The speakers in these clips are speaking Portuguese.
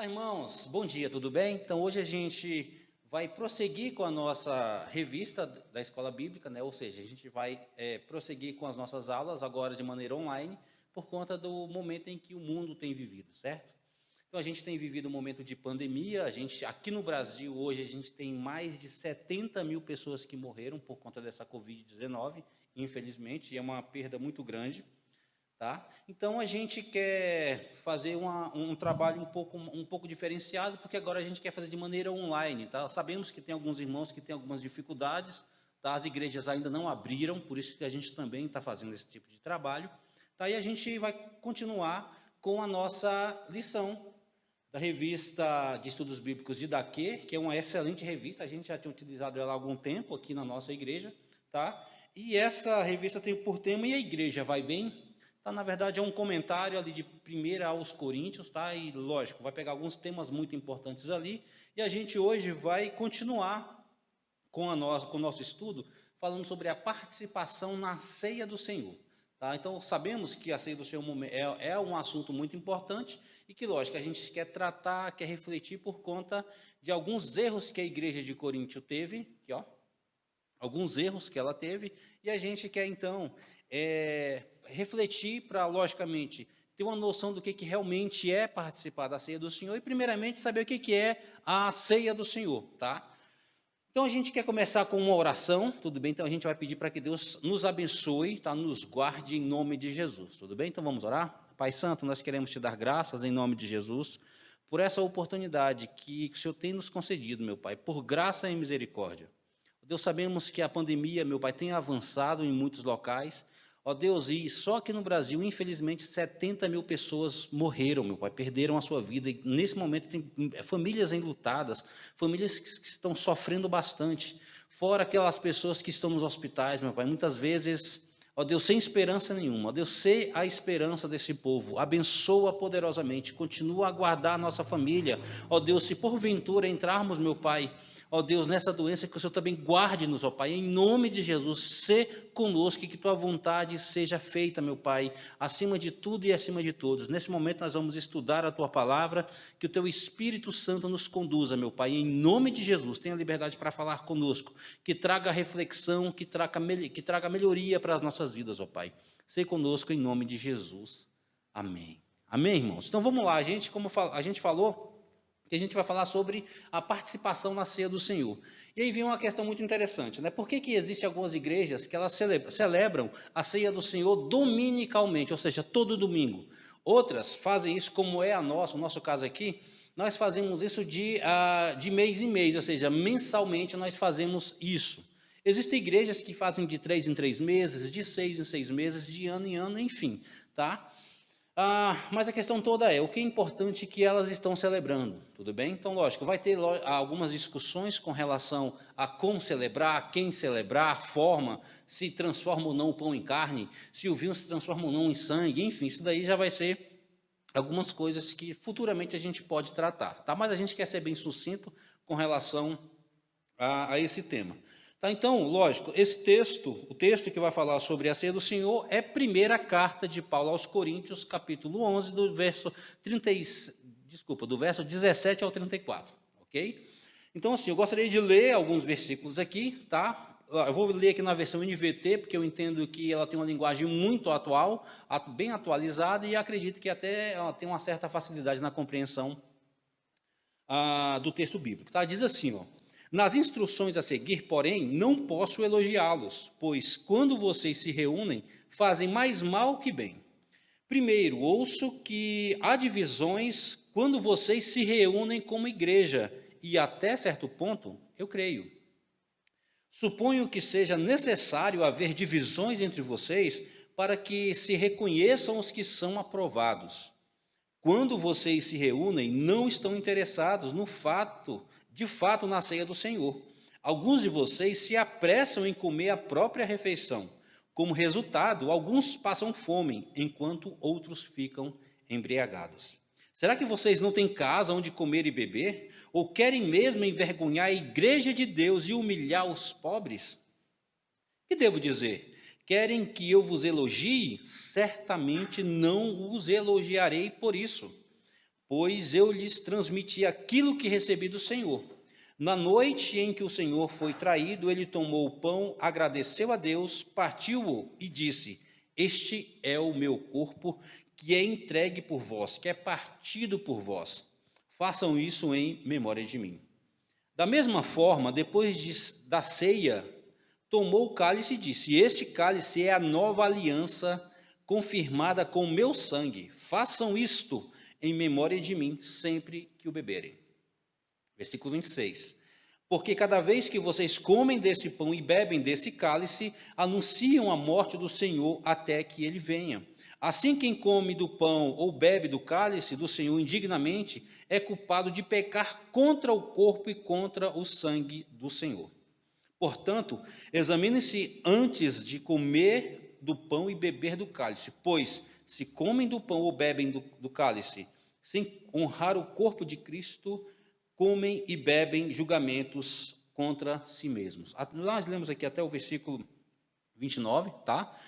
Olá, irmãos, bom dia, tudo bem? Então, hoje a gente vai prosseguir com a nossa revista da Escola Bíblica, né? Ou seja, a gente vai prosseguir com as nossas aulas agora de maneira online, por conta do momento em que o mundo tem vivido, certo? Então, a gente tem vivido um momento de pandemia, aqui no Brasil, hoje, a gente tem mais de 70 mil pessoas que morreram por conta dessa Covid-19, infelizmente, e é uma perda muito grande. Tá? Então, a gente quer fazer um trabalho um pouco diferenciado, porque agora a gente quer fazer de maneira online. Tá? Sabemos que tem alguns irmãos que têm algumas dificuldades, tá? As igrejas ainda não abriram, por isso que a gente também está fazendo esse tipo de trabalho. Tá? E a gente vai continuar com a nossa lição da revista de estudos bíblicos de Daquê, que é uma excelente revista, a gente já tinha utilizado ela há algum tempo aqui na nossa igreja. Tá? E essa revista tem por tema "E a igreja vai bem?". Tá, na verdade, é um comentário ali de 1 aos Coríntios, tá? E, lógico, vai pegar alguns temas muito importantes ali, e a gente hoje vai continuar com o nosso estudo, falando sobre a participação na ceia do Senhor. Tá? Então, sabemos que a ceia do Senhor é um assunto muito importante, e que, lógico, a gente quer tratar, quer refletir por conta de alguns erros que a igreja de Coríntio teve, aqui, ó, alguns erros que ela teve, e a gente quer, então, refletir para, logicamente, ter uma noção do que realmente é participar da ceia do Senhor e, primeiramente, saber o que é a ceia do Senhor, tá? Então, a gente quer começar com uma oração, tudo bem? Então, a gente vai pedir para que Deus nos abençoe, tá? Nos guarde em nome de Jesus, tudo bem? Então, vamos orar? Pai Santo, nós queremos te dar graças em nome de Jesus, por essa oportunidade que o Senhor tem nos concedido, meu Pai, por graça e misericórdia. Deus, sabemos que a pandemia, meu Pai, tem avançado em muitos locais. Ó Deus, e só aqui no Brasil, infelizmente, 70 mil pessoas morreram, meu Pai, perderam a sua vida. E nesse momento tem famílias enlutadas, famílias que estão sofrendo bastante. Fora aquelas pessoas que estão nos hospitais, meu Pai, muitas vezes, ó Deus, sem esperança nenhuma. Ó Deus, sê a esperança desse povo. Abençoa poderosamente, continua a guardar a nossa família. Ó Deus, se porventura entrarmos, meu Pai, ó Deus, nessa doença, que o Senhor também guarde-nos, ó Pai, em nome de Jesus, sê conosco e que tua vontade seja feita, meu Pai, acima de tudo e acima de todos. Nesse momento nós vamos estudar a tua palavra, que o teu Espírito Santo nos conduza, meu Pai, em nome de Jesus, tenha liberdade para falar conosco, que traga reflexão, que traga melhoria para as nossas vidas, ó Pai. Sê conosco em nome de Jesus. Amém. Amém, irmãos? Então vamos lá, como a gente falou, que a gente vai falar sobre a participação na ceia do Senhor. E aí vem uma questão muito interessante, né? Por que existem algumas igrejas que elas celebram a ceia do Senhor dominicalmente, ou seja, todo domingo? Outras fazem isso como é o nosso caso aqui, nós fazemos isso de mês em mês, ou seja, mensalmente nós fazemos isso. Existem igrejas que fazem de 3 em 3 meses, de 6 em 6 meses, de ano em ano, enfim, tá? Mas a questão toda é, o que é importante que elas estão celebrando, tudo bem? Então, lógico, vai ter algumas discussões com relação a como celebrar, quem celebrar, a forma, se transforma ou não o pão em carne, se o vinho se transforma ou não em sangue, enfim, isso daí já vai ser algumas coisas que futuramente a gente pode tratar, tá? Mas a gente quer ser bem sucinto com relação a esse tema. Tá, então, lógico, o texto que vai falar sobre a ceia do Senhor é a primeira carta de Paulo aos Coríntios, capítulo 11, do verso 17 ao 34, ok? Então, assim, eu gostaria de ler alguns versículos aqui, tá? Eu vou ler aqui na versão NVT, porque eu entendo que ela tem uma linguagem muito atual, bem atualizada, e acredito que até ela tem uma certa facilidade na compreensão do texto bíblico, tá? Diz assim, ó: nas instruções a seguir, porém, não posso elogiá-los, pois quando vocês se reúnem, fazem mais mal que bem. Primeiro, ouço que há divisões quando vocês se reúnem como igreja, e até certo ponto, eu creio. Suponho que seja necessário haver divisões entre vocês para que se reconheçam os que são aprovados. Quando vocês se reúnem, não estão interessados de fato, na ceia do Senhor. Alguns de vocês se apressam em comer a própria refeição. Como resultado, alguns passam fome, enquanto outros ficam embriagados. Será que vocês não têm casa onde comer e beber? Ou querem mesmo envergonhar a igreja de Deus e humilhar os pobres? Que devo dizer? Querem que eu vos elogie? Certamente não os elogiarei por isso. pois eu lhes transmiti aquilo que recebi do Senhor. Na noite em que o Senhor foi traído, ele tomou o pão, agradeceu a Deus, partiu-o e disse: Este é o meu corpo, que é entregue por vós, que é partido por vós. Façam isso em memória de mim. Da mesma forma, da ceia, tomou o cálice e disse: Este cálice é a nova aliança confirmada com o meu sangue. Façam isto em memória de mim, sempre que o beberem. Versículo 26. Porque cada vez que vocês comem desse pão e bebem desse cálice, anunciam a morte do Senhor até que ele venha. Assim, quem come do pão ou bebe do cálice do Senhor indignamente é culpado de pecar contra o corpo e contra o sangue do Senhor. Portanto, examine-se antes de comer do pão e beber do cálice, pois se comem do pão ou bebem do cálice, sem honrar o corpo de Cristo, comem e bebem julgamentos contra si mesmos. Nós lemos aqui até o versículo 29, tá?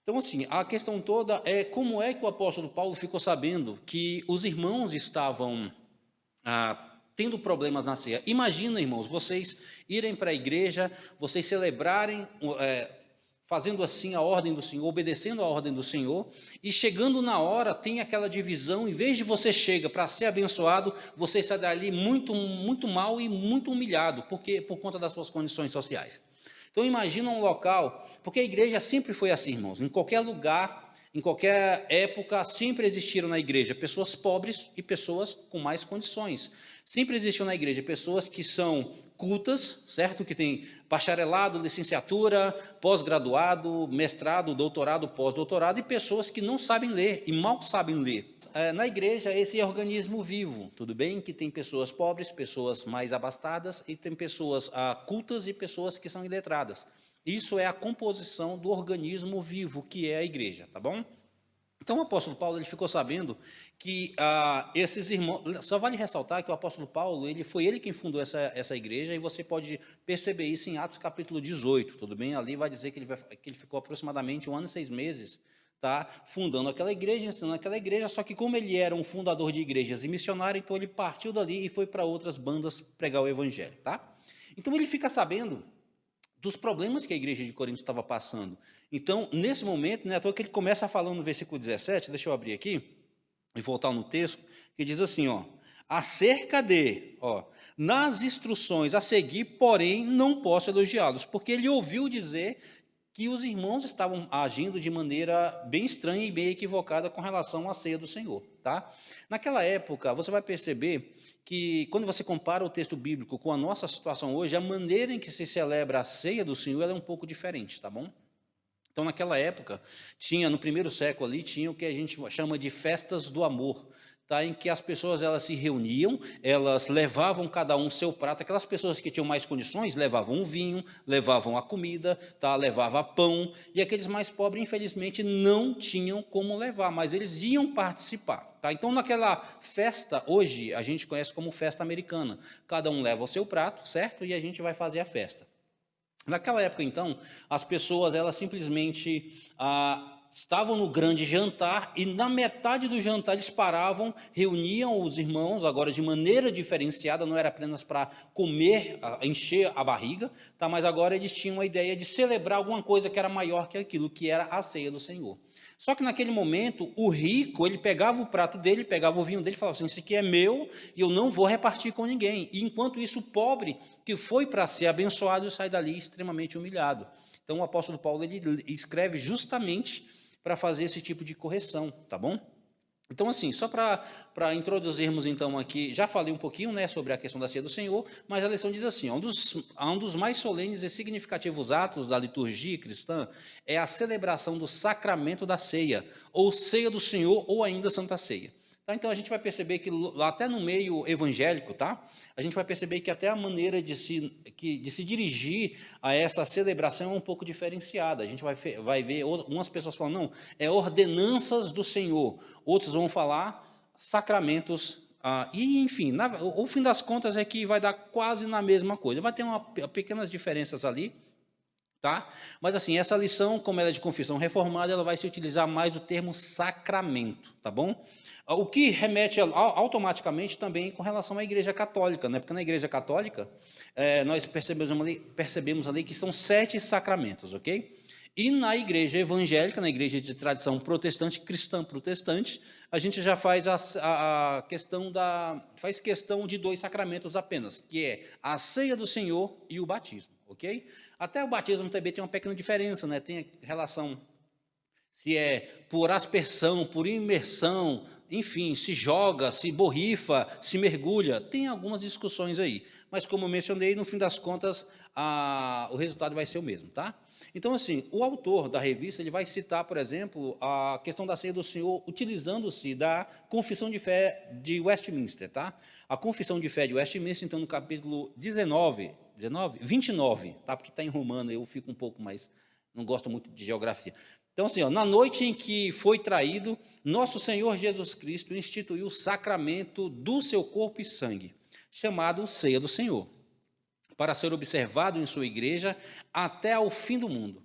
Então, assim, a questão toda é como é que o apóstolo Paulo ficou sabendo que os irmãos estavam tendo problemas na ceia. Imagina, irmãos, vocês irem para a igreja, vocês celebrarem, fazendo assim a ordem do Senhor, obedecendo a ordem do Senhor, e chegando na hora, tem aquela divisão, em vez de você chega para ser abençoado, você sai dali muito, muito mal e muito humilhado, por conta das suas condições sociais. Então imagina um local, porque a igreja sempre foi assim, irmãos, em qualquer lugar, em qualquer época, sempre existiram na igreja pessoas pobres e pessoas com mais condições. Sempre existiam na igreja pessoas que são cultas, certo? Que tem bacharelado, licenciatura, pós-graduado, mestrado, doutorado, pós-doutorado, e pessoas que não sabem ler e mal sabem ler. Na igreja, esse é organismo vivo, tudo bem? Que tem pessoas pobres, pessoas mais abastadas, e tem pessoas cultas e pessoas que são iletradas. Isso é a composição do organismo vivo, que é a igreja, tá bom? Então, o apóstolo Paulo ele ficou sabendo que esses irmãos... Só vale ressaltar que o apóstolo Paulo foi ele quem fundou essa igreja, e você pode perceber isso em Atos capítulo 18, tudo bem? Ali vai dizer que ele ficou aproximadamente 1 ano e 6 meses, tá? Fundando aquela igreja, ensinando aquela igreja, só que como ele era um fundador de igrejas e missionário, então ele partiu dali e foi para outras bandas pregar o evangelho, tá? Então, ele fica sabendo dos problemas que a igreja de Corinto estava passando. Então, nesse momento, não é à toa que ele começa falando no versículo 17, deixa eu abrir aqui e voltar no texto, que diz assim, acerca de, nas instruções a seguir, porém, não posso elogiá-los, porque ele ouviu dizer que os irmãos estavam agindo de maneira bem estranha e bem equivocada com relação à ceia do Senhor, tá? Naquela época, você vai perceber que, quando você compara o texto bíblico com a nossa situação hoje, a maneira em que se celebra a ceia do Senhor ela é um pouco diferente, tá bom? Então, naquela época, no primeiro século ali, tinha o que a gente chama de festas do amor, tá? Em que as pessoas elas se reuniam, elas levavam cada um seu prato. Aquelas pessoas que tinham mais condições levavam o vinho, levavam a comida, tá? Levava pão, e aqueles mais pobres, infelizmente, não tinham como levar, mas eles iam participar. Tá? Então, naquela festa, hoje, a gente conhece como festa americana. Cada um leva o seu prato, certo? E a gente vai fazer a festa. Naquela época, então, as pessoas elas simplesmente estavam no grande jantar e na metade do jantar eles paravam, reuniam os irmãos, agora de maneira diferenciada, não era apenas para comer, encher a barriga, tá? Mas agora eles tinham a ideia de celebrar alguma coisa que era maior que aquilo, que era a ceia do Senhor. Só que naquele momento, o rico, ele pegava o prato dele, pegava o vinho dele e falava assim, isso aqui é meu e eu não vou repartir com ninguém. E enquanto isso, o pobre, que foi para ser abençoado, sai dali extremamente humilhado. Então, o apóstolo Paulo, ele escreve justamente para fazer esse tipo de correção, tá bom? Então, assim, só para introduzirmos, então, aqui, já falei um pouquinho, né, sobre a questão da ceia do Senhor, mas a lição diz assim, um dos mais solenes e significativos atos da liturgia cristã é a celebração do sacramento da ceia, ou ceia do Senhor, ou ainda Santa Ceia. Tá? Então, a gente vai perceber que, até no meio evangélico, tá? A gente vai perceber que até a maneira de se dirigir a essa celebração é um pouco diferenciada. A gente vai ver, umas pessoas falam, não, é ordenanças do Senhor. Outros vão falar sacramentos. E, enfim, o fim das contas é que vai dar quase na mesma coisa. Vai ter pequenas diferenças ali, tá? Mas assim, essa lição, como ela é de confissão reformada, ela vai se utilizar mais do termo sacramento, tá bom? O que remete automaticamente também com relação à Igreja Católica, né? Porque na Igreja Católica nós percebemos ali que são 7 sacramentos, ok? E na Igreja Evangélica, na Igreja de tradição protestante, cristã protestante, a gente já faz a questão faz questão de 2 sacramentos apenas, que é a ceia do Senhor e o batismo, ok? Até o batismo também tem uma pequena diferença, né? Tem relação se é por aspersão, por imersão, enfim, se joga, se borrifa, se mergulha, tem algumas discussões aí. Mas, como eu mencionei, no fim das contas, o resultado vai ser o mesmo, tá? Então, assim, o autor da revista ele vai citar, por exemplo, a questão da ceia do Senhor, utilizando-se da Confissão de Fé de Westminster, tá? A Confissão de Fé de Westminster, então, no capítulo 29, tá? Porque está em romano, eu fico um pouco mais, não gosto muito de geografia. Então, assim, na noite em que foi traído, nosso Senhor Jesus Cristo instituiu o sacramento do seu corpo e sangue, chamado Ceia do Senhor, para ser observado em sua igreja até ao fim do mundo,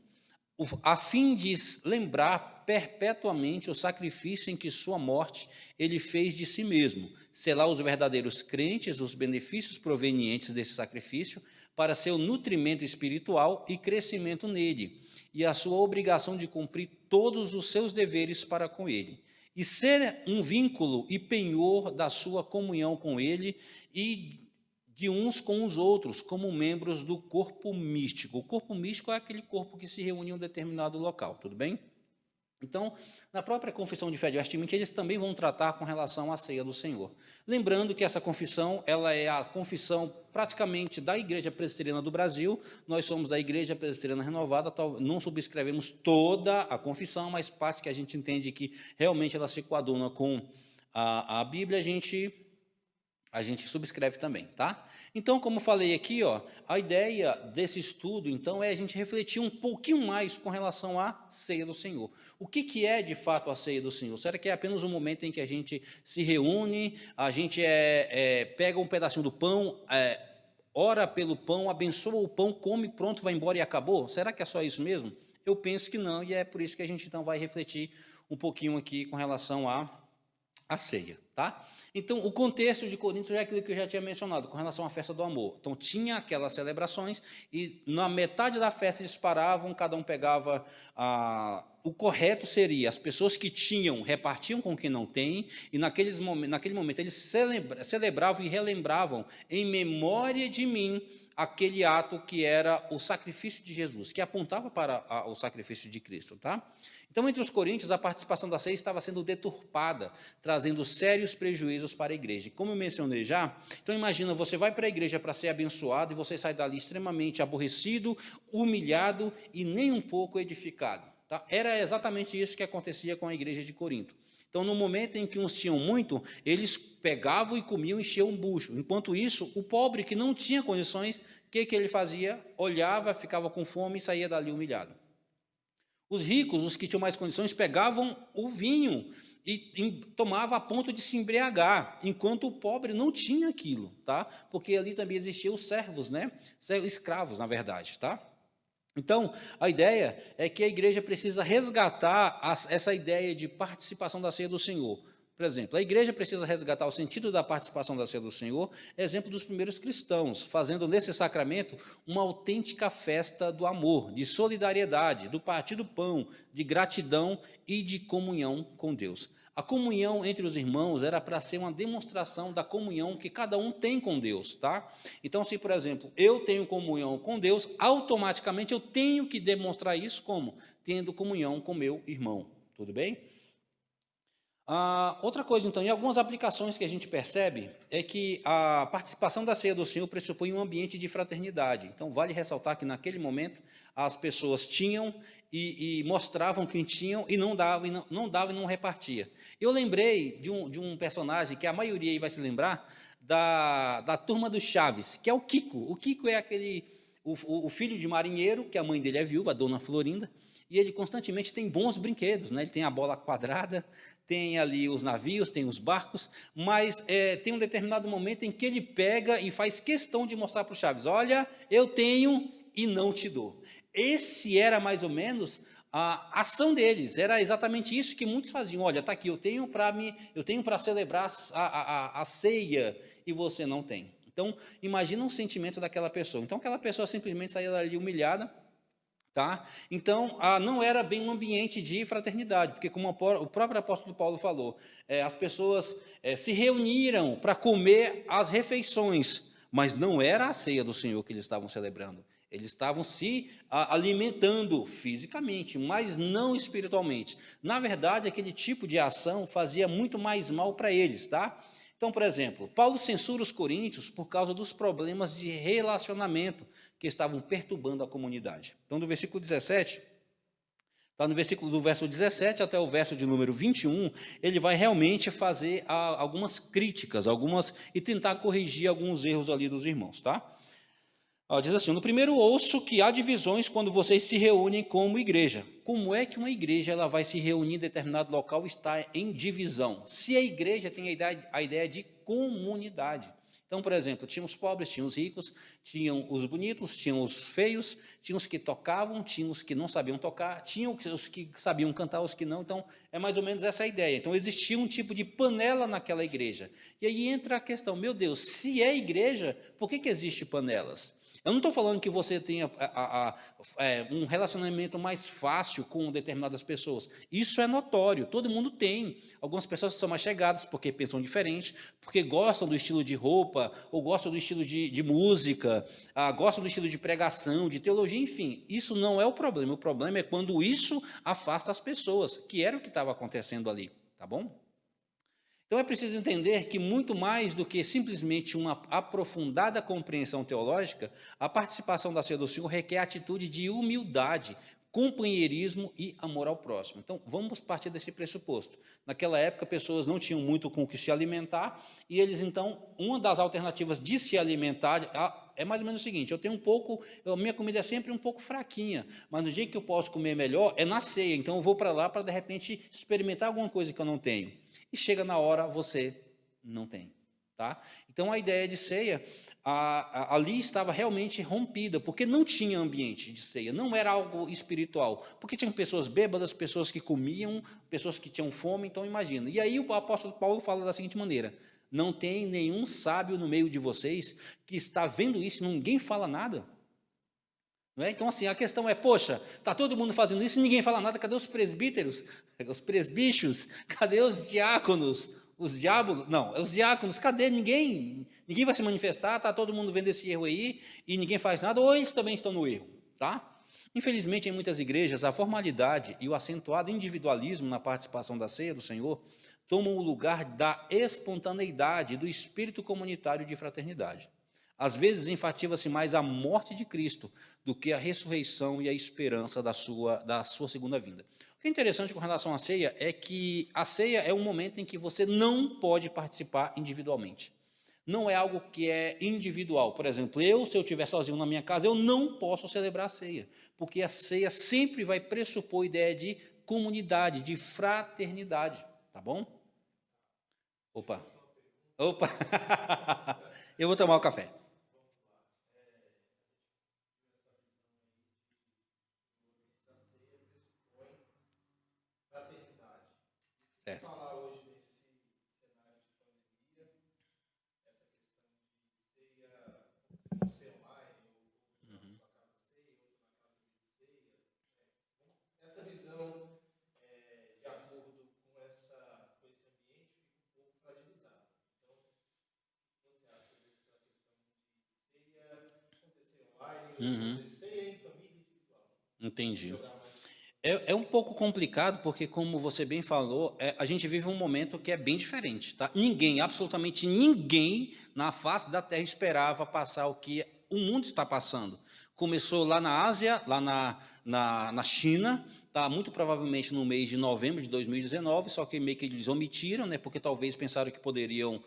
a fim de lembrar perpetuamente o sacrifício em que sua morte ele fez de si mesmo, selar os verdadeiros crentes, os benefícios provenientes desse sacrifício, para seu nutrimento espiritual e crescimento nele, e a sua obrigação de cumprir todos os seus deveres para com ele, e ser um vínculo e penhor da sua comunhão com ele e de uns com os outros, como membros do corpo místico. O corpo místico é aquele corpo que se reúne em um determinado local, tudo bem? Então, na própria Confissão de Fé de Westminster, eles também vão tratar com relação à ceia do Senhor. Lembrando que essa confissão, ela é a confissão praticamente da Igreja Presbiteriana do Brasil. Nós somos da Igreja Presbiteriana Renovada, não subscrevemos toda a confissão, mas parte que a gente entende que realmente ela se coaduna com a Bíblia, a gente subscreve também, tá? Então, como falei aqui, ó, a ideia desse estudo, então, é a gente refletir um pouquinho mais com relação à ceia do Senhor. O que é, de fato, a ceia do Senhor? Será que é apenas um momento em que a gente se reúne, a gente pega um pedacinho do pão, ora pelo pão, abençoa o pão, come, pronto, vai embora e acabou? Será que é só isso mesmo? Eu penso que não, e é por isso que a gente, então, vai refletir um pouquinho aqui com relação à ceia, tá? Então, o contexto de Corinto é aquilo que eu já tinha mencionado, com relação à festa do amor. Então, tinha aquelas celebrações e na metade da festa eles paravam, cada um pegava o correto seria, as pessoas que tinham, repartiam com quem não tem, e naquele momento eles celebravam e relembravam em memória de mim aquele ato que era o sacrifício de Jesus, que apontava para o sacrifício de Cristo, tá? Então, entre os coríntios, a participação da ceia estava sendo deturpada, trazendo sérios prejuízos para a igreja. Como eu mencionei já, então imagina, você vai para a igreja para ser abençoado e você sai dali extremamente aborrecido, humilhado e nem um pouco edificado. Tá? Era exatamente isso que acontecia com a igreja de Corinto. Então, no momento em que uns tinham muito, eles pegavam e comiam e enchiam um bucho. Enquanto isso, o pobre que não tinha condições, o que ele fazia? Olhava, ficava com fome e saía dali humilhado. Os ricos, os que tinham mais condições, pegavam o vinho e tomavam a ponto de se embriagar, enquanto o pobre não tinha aquilo, tá? Porque ali também existiam os servos, né? Escravos, na verdade, tá? Então, a ideia é que a igreja precisa resgatar essa ideia de participação da ceia do Senhor. Por exemplo, a igreja precisa resgatar o sentido da participação da ceia do Senhor, exemplo dos primeiros cristãos, fazendo nesse sacramento uma autêntica festa do amor, de solidariedade, do partir do pão, de gratidão e de comunhão com Deus. A comunhão entre os irmãos era para ser uma demonstração da comunhão que cada um tem com Deus, tá? Então, se, por exemplo, eu tenho comunhão com Deus, automaticamente eu tenho que demonstrar isso como? Tendo comunhão com meu irmão, tudo bem? Outra coisa, então, em algumas aplicações que a gente percebe é que a participação da ceia do Senhor pressupõe um ambiente de fraternidade. Então, vale ressaltar que, naquele momento, as pessoas tinham e mostravam quem tinham e não davam e não repartia. Eu lembrei de um personagem que a maioria aí vai se lembrar, da turma do Chaves, que é o Kiko. O Kiko é o filho de marinheiro, que a mãe dele é viúva, a dona Florinda, e ele constantemente tem bons brinquedos, né? Ele tem a bola quadrada, tem ali os navios, tem os barcos, mas tem um determinado momento em que ele pega e faz questão de mostrar para o Chaves, olha, eu tenho e não te dou. esse era mais ou menos a ação deles, era exatamente isso que muitos faziam. Olha, está aqui, eu tenho para celebrar a ceia e você não tem. Então, imagina o sentimento daquela pessoa. Então, aquela pessoa simplesmente saía dali humilhada, tá? Então, não era bem um ambiente de fraternidade, porque como o próprio apóstolo Paulo falou, as pessoas se reuniram para comer as refeições, mas não era a ceia do Senhor que eles estavam celebrando. Eles estavam se alimentando fisicamente, mas não espiritualmente. Na verdade, aquele tipo de ação fazia muito mais mal para eles, tá? Então, por exemplo, Paulo censura os coríntios por causa dos problemas de relacionamento que estavam perturbando a comunidade. Então, do versículo 17, tá no versículo do verso 17 até o verso de número 21, ele vai realmente fazer algumas críticas, e tentar corrigir alguns erros ali dos irmãos, tá? Diz assim: no primeiro ouço que há divisões quando vocês se reúnem como igreja. Como é que uma igreja ela vai se reunir em determinado local e está em divisão? Se a igreja tem a ideia de comunidade. Então, por exemplo, tinha os pobres, tinha os ricos, tinham os bonitos, tinham os feios, tinha os que tocavam, tinha os que não sabiam tocar, tinha os que sabiam cantar, os que não. Então, é mais ou menos essa a ideia. Então, existia um tipo de panela naquela igreja. E aí entra a questão, meu Deus, se é igreja, por que existem panelas? Eu não estou falando que você tenha um relacionamento mais fácil com determinadas pessoas. Isso é notório, todo mundo tem. Algumas pessoas são mais chegadas porque pensam diferente, porque gostam do estilo de roupa, ou gostam do estilo de música, gostam do estilo de pregação, de teologia, enfim. Isso não é o problema é quando isso afasta as pessoas, que era o que estava acontecendo ali, tá bom? Então é preciso entender que muito mais do que simplesmente uma aprofundada compreensão teológica, a participação da ceia do Senhor requer atitude de humildade, companheirismo e amor ao próximo. Então vamos partir desse pressuposto. Naquela época pessoas não tinham muito com o que se alimentar e eles então, uma das alternativas de se alimentar é mais ou menos o seguinte: eu tenho um pouco, minha comida é sempre um pouco fraquinha, mas no dia que eu posso comer melhor é na ceia, então eu vou para lá para de repente experimentar alguma coisa que eu não tenho. E chega na hora, você não tem. Tá? Então, a ideia de ceia, ali estava realmente rompida, porque não tinha ambiente de ceia, não era algo espiritual, porque tinham pessoas bêbadas, pessoas que comiam, pessoas que tinham fome, então imagina. E aí o apóstolo Paulo fala da seguinte maneira: não tem nenhum sábio no meio de vocês que está vendo isso e ninguém fala nada? Não é? Então, assim, a questão é, poxa, está todo mundo fazendo isso e ninguém fala nada, cadê os presbíteros, os presbichos, cadê os diáconos, os diábolos? Não, os diáconos, cadê? Ninguém vai se manifestar, está todo mundo vendo esse erro aí e ninguém faz nada, ou eles também estão no erro, tá? Infelizmente, em muitas igrejas, a formalidade e o acentuado individualismo na participação da ceia do Senhor tomam o lugar da espontaneidade, do espírito comunitário de fraternidade. Às vezes, enfatiza-se mais a morte de Cristo do que a ressurreição e a esperança da sua segunda vinda. O que é interessante com relação à ceia é que a ceia é um momento em que você não pode participar individualmente. Não é algo que é individual. Por exemplo, se eu estiver sozinho na minha casa, eu não posso celebrar a ceia, porque a ceia sempre vai pressupor a ideia de comunidade, de fraternidade, tá bom? Opa! Eu vou tomar o café. Certo. Uhum. Entendi. É um pouco complicado, porque, como você bem falou, a gente vive um momento que é bem diferente. Tá? Ninguém, absolutamente ninguém, na face da Terra esperava passar o que o mundo está passando. Começou lá na Ásia, lá na China, tá? Muito provavelmente no mês de novembro de 2019, só que meio que eles omitiram, né? Porque talvez pensaram que poderiam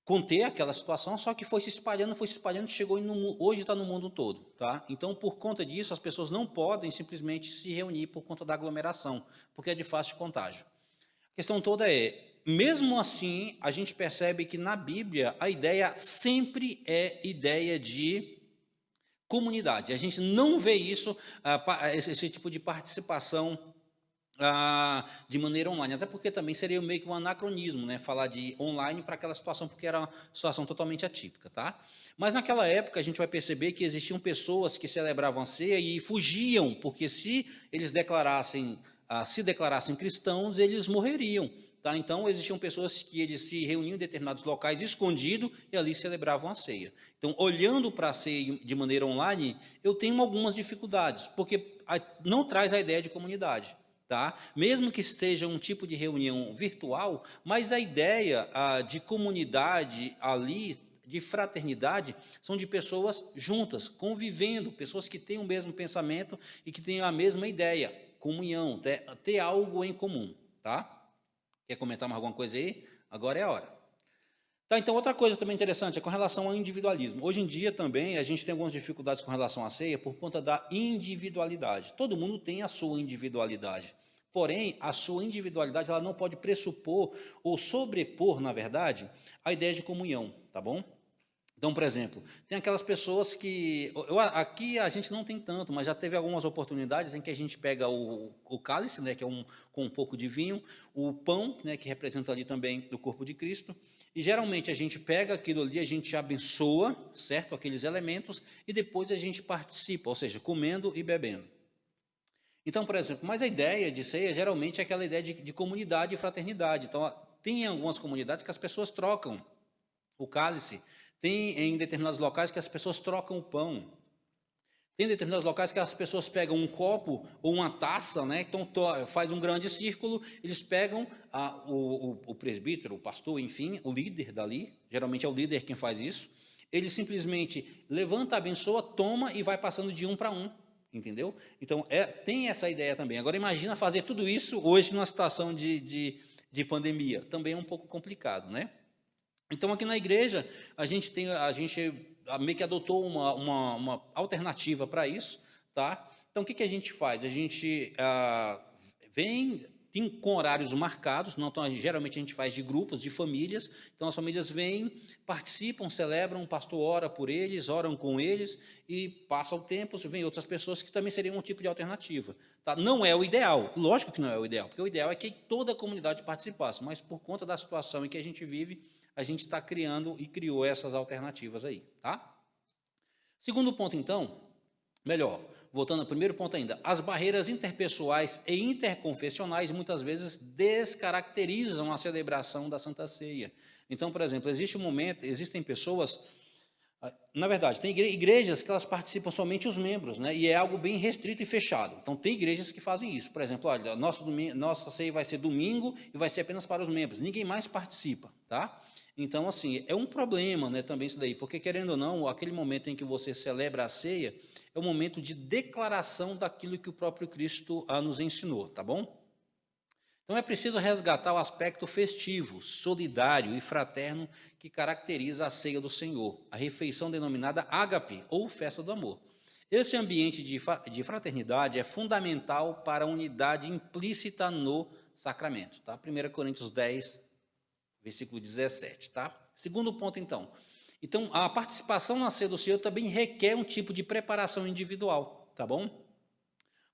conter aquela situação, só que foi se espalhando, chegou hoje está no mundo todo, tá? Então, por conta disso, as pessoas não podem simplesmente se reunir por conta da aglomeração, porque é de fácil contágio. A questão toda mesmo assim, a gente percebe que na Bíblia a ideia sempre é ideia de comunidade. A gente não vê isso, esse tipo de participação de maneira online, até porque também seria meio que um anacronismo, né, falar de online para aquela situação, porque era uma situação totalmente atípica, tá? Mas naquela época a gente vai perceber que existiam pessoas que celebravam a ceia e fugiam, porque se eles se declarassem cristãos, eles morreriam, tá? Então existiam pessoas que eles se reuniam em determinados locais escondido e ali celebravam a ceia. Então, olhando para a ceia de maneira online, eu tenho algumas dificuldades, porque não traz a ideia de comunidade. Tá? Mesmo que esteja um tipo de reunião virtual, mas a ideia de comunidade ali, de fraternidade, são de pessoas juntas, convivendo, pessoas que têm o mesmo pensamento e que têm a mesma ideia, comunhão, ter algo em comum. Tá? Quer comentar mais alguma coisa aí? Agora é a hora. Tá, então, outra coisa também interessante é com relação ao individualismo. Hoje em dia também a gente tem algumas dificuldades com relação à ceia por conta da individualidade. Todo mundo tem a sua individualidade. Porém, a sua individualidade ela não pode pressupor ou sobrepor, na verdade, a ideia de comunhão, tá bom? Então, por exemplo, tem aquelas pessoas que... aqui a gente não tem tanto, mas já teve algumas oportunidades em que a gente pega o cálice, né, que é com um pouco de vinho, o pão, né, que representa ali também o corpo de Cristo, e geralmente a gente pega aquilo ali, a gente abençoa, certo, aqueles elementos, e depois a gente participa, ou seja, comendo e bebendo. Então, por exemplo, mas a ideia de ceia geralmente é aquela ideia de comunidade e fraternidade. Então, tem algumas comunidades que as pessoas trocam o cálice, tem em determinados locais que as pessoas trocam o pão, tem determinados locais que as pessoas pegam um copo ou uma taça, né? Então faz um grande círculo, eles pegam o presbítero, o pastor, enfim, o líder dali, geralmente é o líder quem faz isso, ele simplesmente levanta, abençoa, toma e vai passando de um para um. Entendeu? Então, tem essa ideia também. Agora, imagina fazer tudo isso hoje numa situação de pandemia. Também é um pouco complicado, né? Então, aqui na igreja, a gente meio que adotou uma alternativa para isso, tá? Então, o que a gente faz? A gente tem com horários marcados, não, então, geralmente a gente faz de grupos, de famílias, então as famílias vêm, participam, celebram, o pastor ora por eles, oram com eles, e passa o tempo, vem outras pessoas que também seriam um tipo de alternativa. Tá? Não é o ideal, lógico que não é o ideal, porque o ideal é que toda a comunidade participasse, mas por conta da situação em que a gente vive, a gente está criando e criou essas alternativas aí. Tá? Segundo ponto, então, voltando ao primeiro ponto ainda, as barreiras interpessoais e interconfessionais muitas vezes descaracterizam a celebração da Santa Ceia. Então, por exemplo, existem pessoas, na verdade, tem igrejas que elas participam somente os membros, né? E é algo bem restrito e fechado. Então, tem igrejas que fazem isso. Por exemplo, olha, nossa ceia vai ser domingo e vai ser apenas para os membros. Ninguém mais participa, tá? Então, assim, é um problema, né, também isso daí, porque, querendo ou não, aquele momento em que você celebra a ceia é um momento de declaração daquilo que o próprio Cristo nos ensinou, tá bom? Então, é preciso resgatar o aspecto festivo, solidário e fraterno que caracteriza a ceia do Senhor, a refeição denominada ágape, ou festa do amor. Esse ambiente de fraternidade é fundamental para a unidade implícita no sacramento, tá? 1 Coríntios 10, versículo 17, tá? Segundo ponto, então. Então, a participação na ceia do Senhor também requer um tipo de preparação individual, tá bom?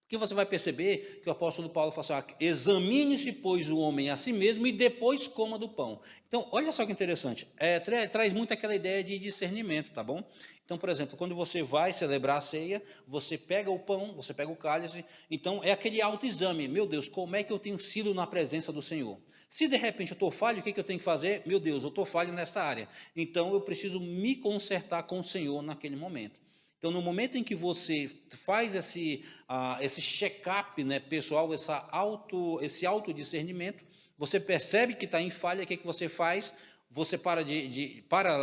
Porque você vai perceber que o apóstolo Paulo fala assim, examine-se, pois, o homem a si mesmo e depois coma do pão. Então, olha só que interessante, traz muito aquela ideia de discernimento, tá bom? Então, por exemplo, quando você vai celebrar a ceia, você pega o pão, você pega o cálice, então é aquele autoexame, meu Deus, como é que eu tenho sido na presença do Senhor? Se de repente eu estou falho, o que eu tenho que fazer? Meu Deus, eu estou falho nessa área, então eu preciso me consertar com o Senhor naquele momento. Então, no momento em que você faz esse check-up, né, pessoal, esse autodiscernimento, você percebe que está em falha, o que você faz? Você para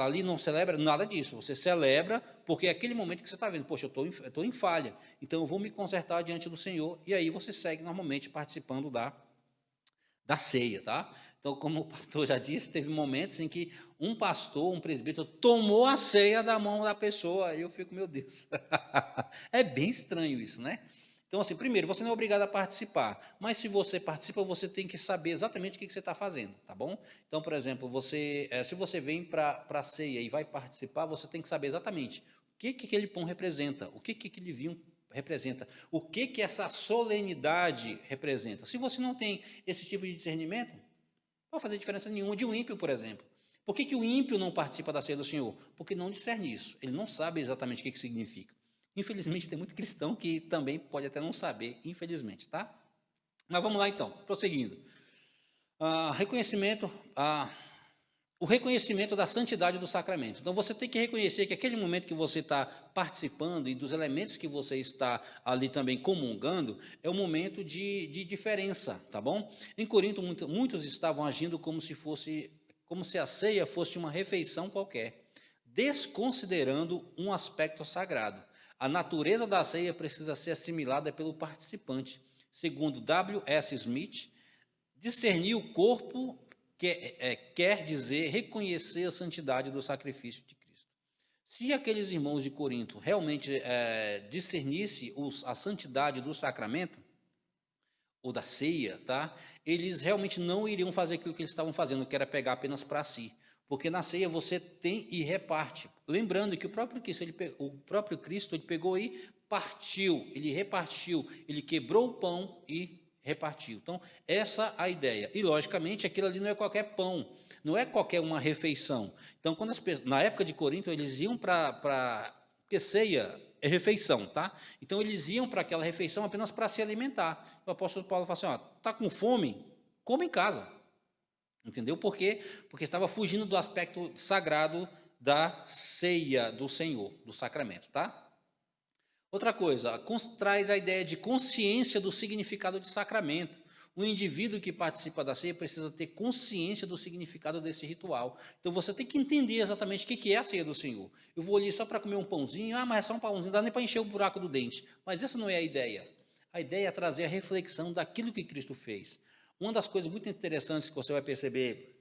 ali, não celebra nada disso. Você celebra porque é aquele momento que você está vendo, poxa, eu estou em falha, então eu vou me consertar diante do Senhor, e aí você segue normalmente participando da ceia, tá? Então, como o pastor já disse, teve momentos em que um pastor, um presbítero, tomou a ceia da mão da pessoa, aí eu fico, meu Deus, é bem estranho isso, né? Então, assim, primeiro, você não é obrigado a participar, mas se você participa, você tem que saber exatamente o que você está fazendo, tá bom? Então, por exemplo, se você vem para a ceia e vai participar, você tem que saber exatamente o que aquele pão representa, o que aquele vinho representa, o que essa solenidade representa. Se você não tem esse tipo de discernimento, não vai fazer diferença nenhuma de um ímpio, por exemplo. Por que o ímpio não participa da ceia do Senhor? Porque não discerne isso, ele não sabe exatamente o que significa. Infelizmente, tem muito cristão que também pode até não saber, infelizmente, tá? Mas vamos lá então, prosseguindo. O reconhecimento da santidade do sacramento. Então, você tem que reconhecer que aquele momento que você está participando e dos elementos que você está ali também comungando, é um momento de diferença, tá bom? Em Corinto, muitos estavam agindo como se a ceia fosse uma refeição qualquer, desconsiderando um aspecto sagrado. A natureza da ceia precisa ser assimilada pelo participante. Segundo W.S. Smith, discernir o corpo quer dizer reconhecer a santidade do sacrifício de Cristo. Se aqueles irmãos de Corinto realmente discernissem a santidade do sacramento, ou da ceia, tá? Eles realmente não iriam fazer aquilo que eles estavam fazendo, que era pegar apenas para si. Porque na ceia você tem e reparte. Lembrando que o próprio Cristo ele pegou e partiu, ele repartiu, ele quebrou o pão e repartiu. Então, essa é a ideia. E, logicamente, aquilo ali não é qualquer pão, não é qualquer uma refeição. Então, na época de Corinto, eles iam porque ceia é refeição, tá? Então, eles iam para aquela refeição apenas para se alimentar. O apóstolo Paulo fala assim, está com fome? Coma em casa. Entendeu? Por quê? Porque estava fugindo do aspecto sagrado da ceia do Senhor, do sacramento, tá? Outra coisa, traz a ideia de consciência do significado de sacramento. O indivíduo que participa da ceia precisa ter consciência do significado desse ritual. Então, você tem que entender exatamente o que é a ceia do Senhor. Eu vou ali só para comer um pãozinho, mas é só um pãozinho, não dá nem para encher o buraco do dente. Mas essa não é a ideia. A ideia é trazer a reflexão daquilo que Cristo fez. Uma das coisas muito interessantes que você vai perceber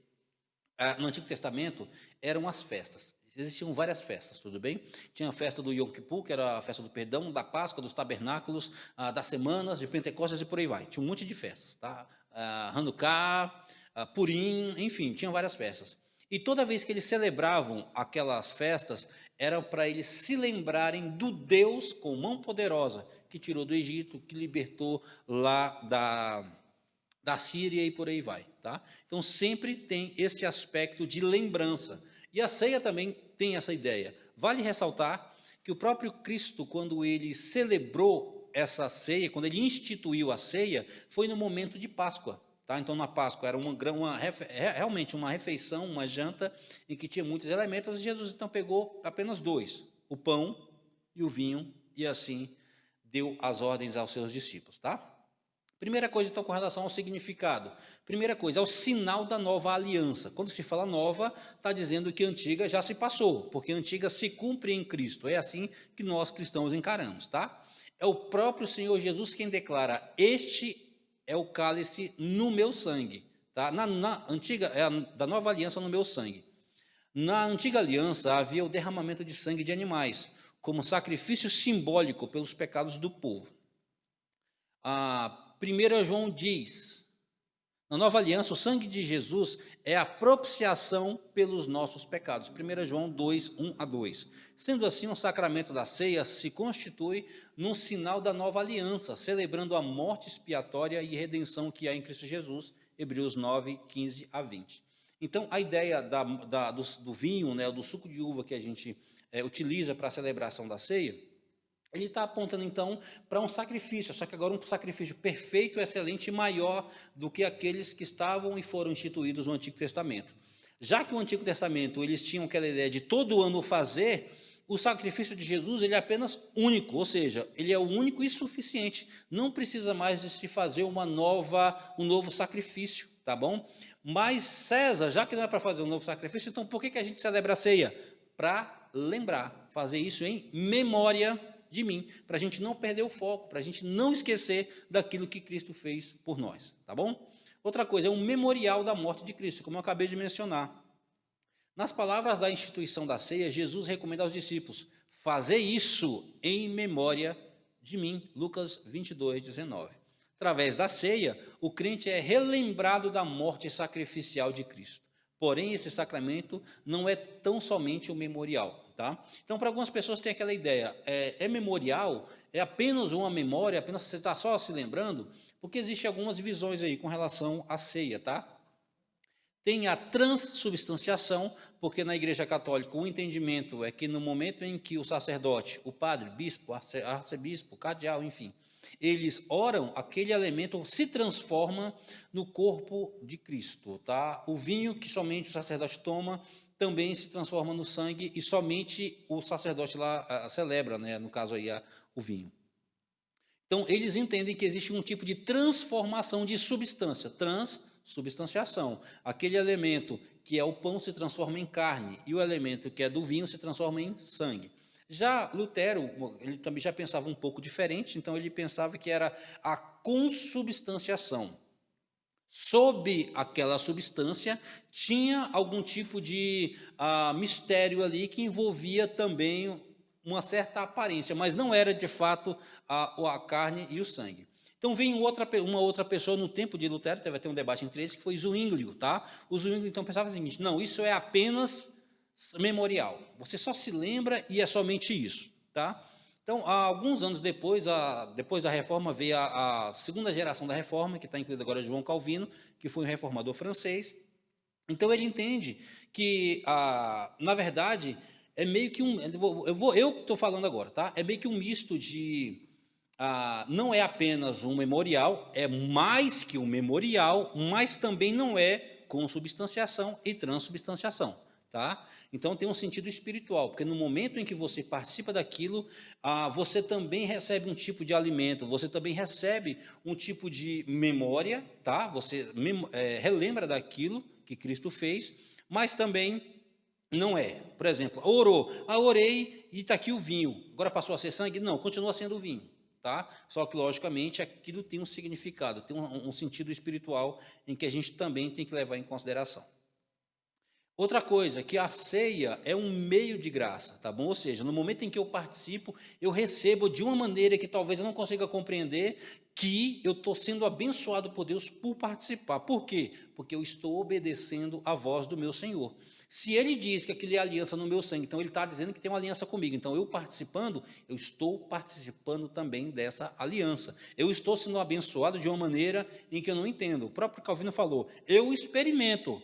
no Antigo Testamento eram as festas. Existiam várias festas, tudo bem? Tinha a festa do Yom Kippur, que era a festa do perdão, da Páscoa, dos tabernáculos, das semanas, de Pentecostes e por aí vai. Tinha um monte de festas, tá? Hanukkah, Purim, enfim, tinham várias festas. E toda vez que eles celebravam aquelas festas, era para eles se lembrarem do Deus com mão poderosa, que tirou do Egito, que libertou lá da Síria e por aí vai, tá? Então, sempre tem esse aspecto de lembrança. E a ceia também tem essa ideia. Vale ressaltar que o próprio Cristo, quando ele celebrou essa ceia, quando ele instituiu a ceia, foi no momento de Páscoa, tá? Então, na Páscoa era realmente uma refeição, uma janta, em que tinha muitos elementos, e Jesus então pegou apenas 2, o pão e o vinho, e assim deu as ordens aos seus discípulos, tá? Primeira coisa, então, com relação ao significado. Primeira coisa, é o sinal da nova aliança. Quando se fala nova, está dizendo que a antiga já se passou, porque a antiga se cumpre em Cristo. É assim que nós cristãos encaramos, tá? É o próprio Senhor Jesus quem declara, este é o cálice no meu sangue. Tá? Na antiga, da nova aliança no meu sangue. Na antiga aliança havia o derramamento de sangue de animais, como sacrifício simbólico pelos pecados do povo. 1 João diz, na nova aliança, o sangue de Jesus é a propiciação pelos nossos pecados. 1 João 2, 1 a 2. Sendo assim, o sacramento da ceia se constitui num sinal da nova aliança, celebrando a morte expiatória e redenção que há em Cristo Jesus. Hebreus 9, 15 a 20. Então, a ideia do vinho, né, do suco de uva que a gente utiliza para a celebração da ceia, ele está apontando, então, para um sacrifício, só que agora um sacrifício perfeito, excelente e maior do que aqueles que estavam e foram instituídos no Antigo Testamento. Já que o Antigo Testamento, eles tinham aquela ideia de todo ano fazer, o sacrifício de Jesus ele é apenas único, ou seja, ele é o único e suficiente. Não precisa mais de se fazer um novo sacrifício, tá bom? Mas César, já que não é para fazer um novo sacrifício, então por que a gente celebra a ceia? Para lembrar, fazer isso em memória de mim, para a gente não perder o foco, para a gente não esquecer daquilo que Cristo fez por nós, tá bom? Outra coisa, é um memorial da morte de Cristo, como eu acabei de mencionar. Nas palavras da instituição da ceia, Jesus recomenda aos discípulos, fazer isso em memória de mim, Lucas 22, 19. Através da ceia, o crente é relembrado da morte sacrificial de Cristo. Porém, esse sacramento não é tão somente um memorial. tá? Então, para algumas pessoas tem aquela ideia, é memorial, é apenas uma memória, apenas você está só se lembrando, porque existem algumas visões aí com relação à ceia, tá? Tem a transubstanciação, porque na Igreja Católica o entendimento é que no momento em que o sacerdote, o padre, bispo, arcebispo, cardeal, enfim, eles oram, aquele elemento se transforma no corpo de Cristo, tá? O vinho que somente o sacerdote toma também se transforma no sangue e somente o sacerdote lá celebra, né? No caso aí o vinho. Então, eles entendem que existe um tipo de transformação de substância, transubstanciação. Aquele elemento que é o pão se transforma em carne e o elemento que é do vinho se transforma em sangue. Já Lutero, ele também já pensava um pouco diferente, então ele pensava que era a consubstanciação. Sob aquela substância, tinha algum tipo de mistério ali que envolvia também uma certa aparência, mas não era de fato a carne e o sangue. Então vem uma outra pessoa no tempo de Lutero, teve até um debate entre eles, que foi Zwinglio, tá? O Zwinglio então pensava o seguinte: não, isso é apenas memorial. Você só se lembra e é somente isso, tá? Então, há alguns anos depois, depois da Reforma, veio a segunda geração da Reforma, que está incluída agora João Calvino, que foi um reformador francês. Então, ele entende que, na verdade, é meio que eu estou falando agora, tá? É meio que um misto de, não é apenas um memorial, é mais que um memorial, mas também não é consubstanciação e transubstanciação, tá? Então, tem um sentido espiritual, porque no momento em que você participa daquilo, você também recebe um tipo de alimento, você também recebe um tipo de memória, tá? Você relembra daquilo que Cristo fez, mas também não é. Por exemplo, orou, orei e está aqui o vinho, agora passou a ser sangue? Não, continua sendo vinho, tá? Só que, logicamente, aquilo tem um significado, tem um sentido espiritual em que a gente também tem que levar em consideração. Outra coisa, que a ceia é um meio de graça, tá bom? Ou seja, no momento em que eu participo, eu recebo de uma maneira que talvez eu não consiga compreender que eu estou sendo abençoado por Deus por participar. Por quê? Porque eu estou obedecendo a voz do meu Senhor. Se ele diz que aquilo é aliança no meu sangue, então ele está dizendo que tem uma aliança comigo. Então, eu participando, eu estou participando também dessa aliança. Eu estou sendo abençoado de uma maneira em que eu não entendo. O próprio Calvino falou, eu experimento,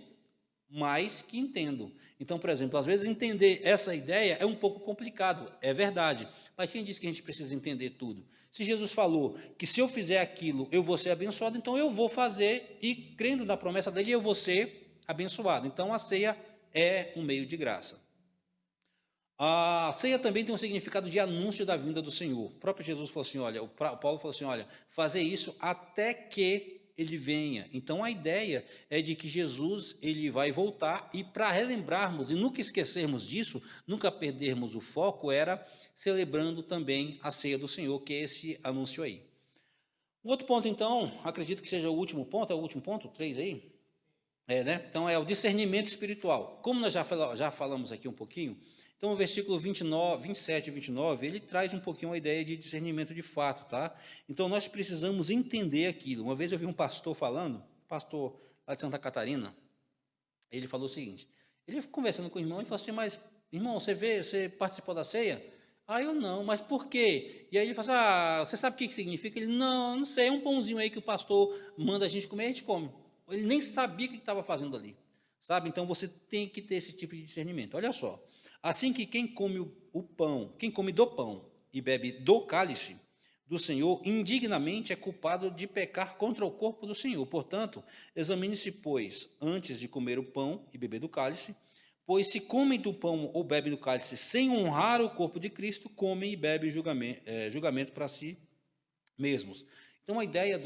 mais que entendo. Então, por exemplo, às vezes entender essa ideia é um pouco complicado, é verdade, mas quem disse que a gente precisa entender tudo? Se Jesus falou que se eu fizer aquilo, eu vou ser abençoado, então eu vou fazer e, crendo na promessa dele, eu vou ser abençoado. Então, a ceia é um meio de graça. A ceia também tem um significado de anúncio da vinda do Senhor. O próprio Jesus falou assim, olha, Paulo falou assim, olha, fazer isso até que ele venha. Então, a ideia é de que Jesus ele vai voltar e para relembrarmos e nunca esquecermos disso, nunca perdermos o foco, era celebrando também a ceia do Senhor, que é esse anúncio aí. O outro ponto, então, acredito que seja o último ponto, é o último ponto, 3 aí? Né? Então, é o discernimento espiritual. Como nós já falamos aqui um pouquinho, então o versículo 27 e 29, ele traz um pouquinho a ideia de discernimento de fato, tá? Então, nós precisamos entender aquilo. Uma vez eu vi um pastor falando, pastor lá de Santa Catarina, ele falou o seguinte, ele conversando com o irmão, ele falou assim, mas, irmão, você participou da ceia? Eu não, mas por quê? E aí ele falou assim, você sabe o que significa? Ele, não sei, é um pãozinho aí que o pastor manda a gente comer, a gente come. Ele nem sabia o que estava fazendo ali, sabe? Então, você tem que ter esse tipo de discernimento. Olha só, assim que quem come o pão, quem come do pão e bebe do cálice do Senhor, indignamente é culpado de pecar contra o corpo do Senhor. Portanto, examine-se, pois, antes de comer o pão e beber do cálice, pois se comem do pão ou bebem do cálice sem honrar o corpo de Cristo, comem e bebem julgamento para si mesmos. Então, a ideia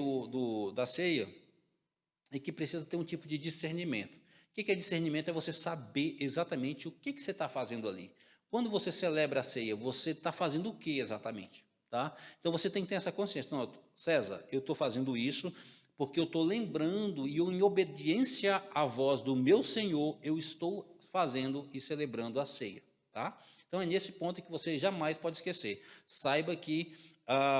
da ceia é que precisa ter um tipo de discernimento. O que é discernimento? É você saber exatamente o que você está fazendo ali. Quando você celebra a ceia, você está fazendo o que exatamente? Tá? Então, você tem que ter essa consciência. Não, César, eu estou fazendo isso porque eu estou lembrando e eu, em obediência à voz do meu Senhor, eu estou fazendo e celebrando a ceia. Tá? Então, é nesse ponto que você jamais pode esquecer. Saiba que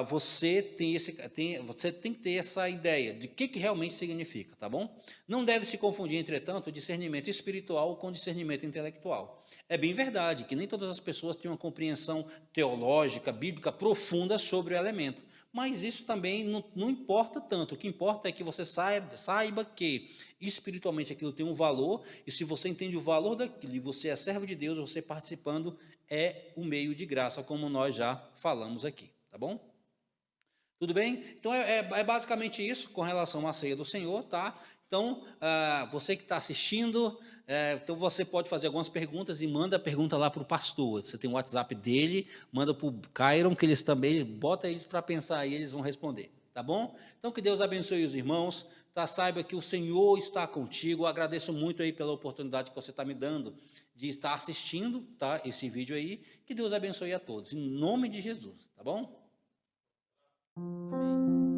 você tem que ter essa ideia de que realmente significa, tá bom? Não deve se confundir, entretanto, o discernimento espiritual com discernimento intelectual. É bem verdade que nem todas as pessoas têm uma compreensão teológica, bíblica profunda sobre o elemento, mas isso também não importa tanto. O que importa é que você saiba que espiritualmente aquilo tem um valor, e se você entende o valor daquilo e você é servo de Deus, você participando é um meio de graça, como nós já falamos aqui. Tá bom? Tudo bem? Então, é basicamente isso com relação à ceia do Senhor, tá? Então, você que está assistindo, então você pode fazer algumas perguntas e manda a pergunta lá para o pastor. Você tem o WhatsApp dele, manda para o Cairon, que eles também, bota eles para pensar e eles vão responder, tá bom? Então, que Deus abençoe os irmãos, tá? Saiba que o Senhor está contigo. Eu agradeço muito aí pela oportunidade que você está me dando de estar assistindo, tá? Esse vídeo aí. Que Deus abençoe a todos, em nome de Jesus, tá bom? Amém.